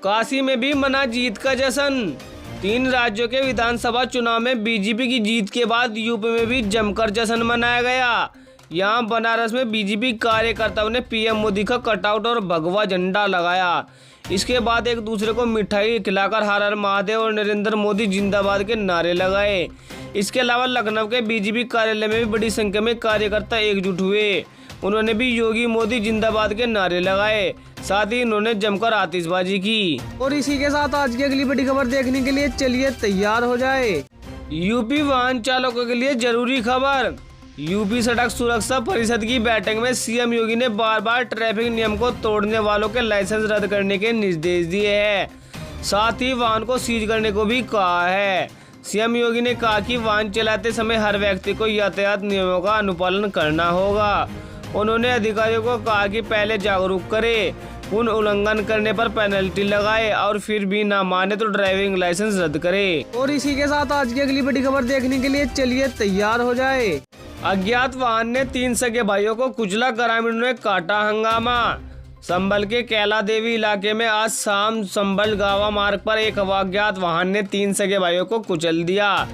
काशी में भी मना जीत का जश्न। 3 राज्यों के विधानसभा चुनाव में बीजेपी की जीत के बाद यूपी में भी जमकर जश्न मनाया गया। यहाँ बनारस में बीजेपी कार्यकर्ताओं ने पीएम मोदी का कटआउट और भगवा झंडा लगाया। इसके बाद एक दूसरे को मिठाई खिलाकर हर हर महादेव और नरेंद्र मोदी जिंदाबाद के नारे लगाए। इसके अलावा लखनऊ के बीजेपी कार्यालय में भी बड़ी संख्या में कार्यकर्ता एकजुट हुए। उन्होंने भी योगी मोदी जिंदाबाद के नारे लगाए। साथ ही उन्होंने जमकर आतिशबाजी की। और इसी के साथ आज की अगली बड़ी खबर देखने के लिए चलिए तैयार हो जाए। यूपी वाहन चालकों के लिए जरूरी खबर। यूपी सड़क सुरक्षा परिषद की बैठक में सीएम योगी ने बार बार ट्रैफिक नियम को तोड़ने वालों के लाइसेंस रद्द करने के निर्देश दिए हैं। साथ ही वाहन को सीज करने को भी कहा है। सीएम योगी ने कहा कि वाहन चलाते समय हर व्यक्ति को यातायात नियमों का अनुपालन करना होगा। उन्होंने अधिकारियों को कहा कि पहले जागरूक करे, उन उल्लंघन करने पर पेनल्टी लगाए और फिर भी ना माने तो ड्राइविंग लाइसेंस रद्द करे। और इसी के साथ आज की अगली बड़ी खबर देखने के लिए चलिए तैयार हो जाए। अज्ञात वाहन ने 3 सगे भाइयों को कुचला, ग्रामीणों ने काटा हंगामा। संभल के कैला देवी इलाके में आज शाम संभल गावा मार्ग पर एक अज्ञात वाहन ने 3 सगे भाइयों को कुचल दिया।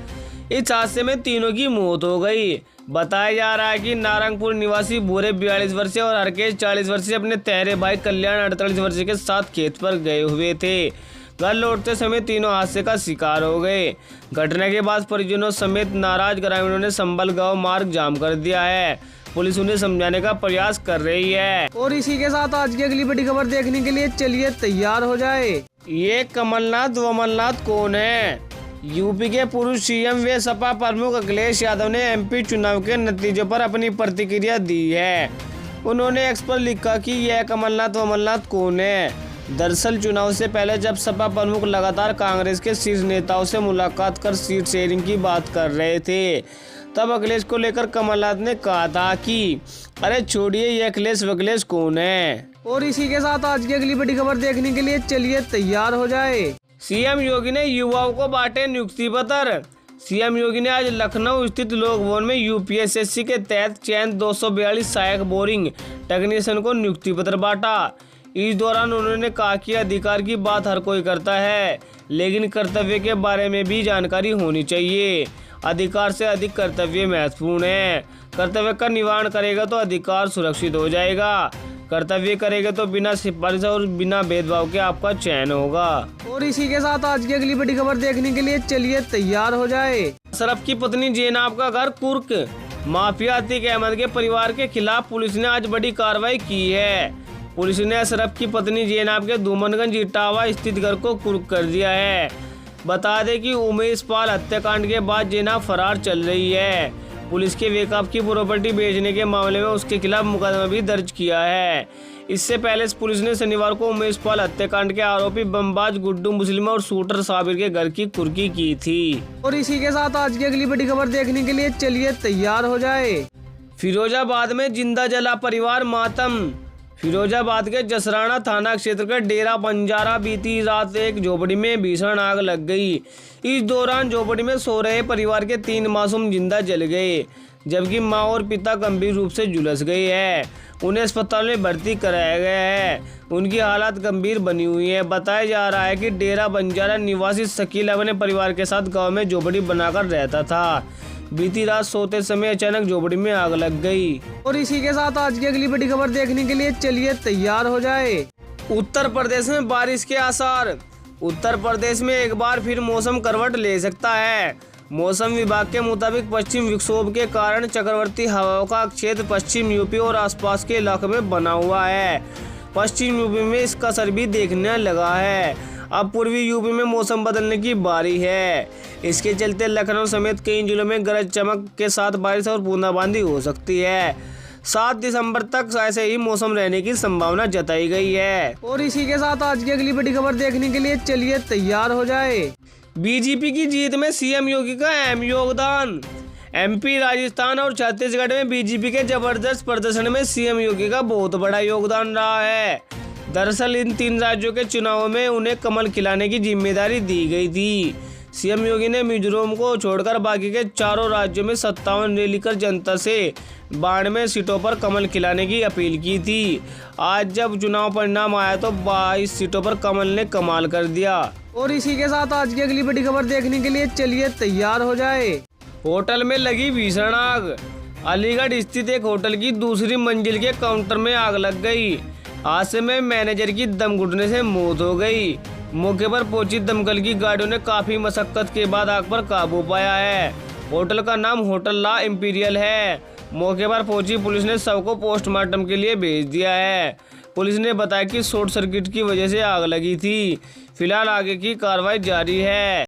इस हादसे में तीनों की मौत हो गई। बताया जा रहा है कि नारंगपुर निवासी भूरे 42 वर्षीय और हरकेश 40 वर्षीय अपने तहरे भाई कल्याण 48 वर्षीय के साथ खेत पर गए हुए थे। घर लौटते समय तीनों हादसे का शिकार हो गए। घटना के बाद परिजनों समेत नाराज ग्रामीणों ने संभल गांव मार्ग जाम कर दिया है। पुलिस उन्हें समझाने का प्रयास कर रही है। और इसी के साथ आज की अगली बड़ी खबर देखने के लिए चलिए तैयार हो जाए। ये कमलनाथ वमलनाथ कौन है? यूपी के पूर्व सीएम व सपा प्रमुख अखिलेश यादव ने एमपी चुनाव के नतीजों पर अपनी प्रतिक्रिया दी है। उन्होंने एक्स पर लिखा कि यह कमलनाथ वमलनाथ कौन है। दरअसल चुनाव से पहले जब सपा प्रमुख लगातार कांग्रेस के शीर्ष नेताओं से मुलाकात कर सीट शेयरिंग की बात कर रहे थे, तब अखिलेश को लेकर कमलनाथ ने कहा था कि अरे छोड़िए, ये अखिलेश वखिलेश कौन है। और इसी के साथ आज की अगली बड़ी खबर देखने के लिए चलिए तैयार हो जाए। सीएम योगी ने युवाओं को बांटे नियुक्ति पत्र। सीएम योगी ने आज लखनऊ स्थित लोक भवन में यूपीएससी के तहत चयन 242 सहायक बोरिंग टेक्नीशियन को नियुक्ति पत्र बांटा। इस दौरान उन्होंने कहा कि अधिकार की बात हर कोई करता है, लेकिन कर्तव्य के बारे में भी जानकारी होनी चाहिए। अधिकार से अधिक कर्तव्य महत्वपूर्ण है। कर्तव्य का निवारण करेगा तो अधिकार सुरक्षित हो जाएगा। कर्तव्य करेगा तो बिना सिफारिश और बिना भेदभाव के आपका चयन होगा। और इसी के साथ आज की अगली बड़ी खबर देखने के लिए चलिए तैयार हो जाए। अशरफ की पत्नी जैनाब का घर कुर्क। माफिया अतीक अहमद के परिवार के खिलाफ पुलिस ने आज बड़ी कार्रवाई की है। पुलिस ने अशरफ की पत्नी जैनाब के धूमनगंज इटावा स्थित घर को कुर्क कर दिया है। बता दें कि उमेश पाल हत्याकांड के बाद जैनाब फरार चल रही है। पुलिस के वेकअप की प्रॉपर्टी बेचने के मामले में उसके खिलाफ मुकदमा भी दर्ज किया है। इससे पहले पुलिस ने शनिवार को उमेश पाल हत्याकांड के आरोपी बमबाज गुड्डू मुस्लिम और शूटर साबिर के घर की कुर्की की थी। और इसी के साथ आज की अगली बड़ी खबर देखने के लिए चलिए तैयार हो जाए। फिरोजाबाद में जिंदा जला परिवार मातम। फिरोजाबाद के जसराना थाना क्षेत्र के डेरा बंजारा बीती रात एक झोपड़ी में भीषण आग लग गई। इस दौरान झोपड़ी में सो रहे परिवार के 3 मासूम जिंदा जल गए, जबकि मां और पिता गंभीर रूप से झुलस गए हैं। उन्हें अस्पताल में भर्ती कराया गया है। उनकी हालत गंभीर बनी हुई है। बताया जा रहा है कि डेरा बंजारा निवासी शकील अपने परिवार के साथ गाँव में झोपड़ी बनाकर रहता था। बीती रात सोते समय अचानक झोपड़ी में आग लग गई। और इसी के साथ आज की अगली बड़ी खबर देखने के लिए चलिए तैयार हो जाए। उत्तर प्रदेश में बारिश के आसार। उत्तर प्रदेश में एक बार फिर मौसम करवट ले सकता है। मौसम विभाग के मुताबिक पश्चिम विक्षोभ के कारण चक्रवर्ती हवाओं का क्षेत्र पश्चिम यूपी और आसपास के इलाकों में बना हुआ है। पश्चिम यूपी में इसका असर भी देखने लगा है। अब पूर्वी यूपी में मौसम बदलने की बारी है। इसके चलते लखनऊ समेत कई जिलों में गरज चमक के साथ बारिश और बूंदाबांदी हो सकती है। 7 दिसंबर तक ऐसे ही मौसम रहने की संभावना जताई गई है। और इसी के साथ आज की अगली बड़ी खबर देखने के लिए चलिए तैयार हो जाए। बीजेपी की जीत में सीएम योगी का अहम योगदान। एमपी, राजस्थान और छत्तीसगढ़ में बीजेपी के जबरदस्त प्रदर्शन में सीएम योगी का बहुत बड़ा योगदान रहा है। दरअसल इन 3 राज्यों के चुनावों में उन्हें कमल खिलाने की जिम्मेदारी दी गई थी। सीएम योगी ने मिजोरम को छोड़कर बाकी के चारों राज्यों में 57 रैली कर जनता से 92 सीटों पर कमल खिलाने की अपील की थी। आज जब चुनाव परिणाम आया तो 22 सीटों पर कमल ने कमाल कर दिया। और इसी के साथ आज की अगली बड़ी खबर देखने के लिए चलिए तैयार हो जाए। होटल में लगी भीषण आग। अलीगढ़ स्थित एक होटल की दूसरी मंजिल के काउंटर में आग लग गई। हादसे में मैनेजर की दम घुटने से मौत हो गई। मौके पर पहुंची दमकल की गाड़ियों ने काफी मशक्कत के बाद आग पर काबू पाया है। होटल का नाम होटल ला इंपीरियल है। मौके पर पहुंची पुलिस ने शव को पोस्टमार्टम के लिए भेज दिया है। पुलिस ने बताया कि शॉर्ट सर्किट की वजह से आग लगी थी। फिलहाल आगे की कार्रवाई जारी है।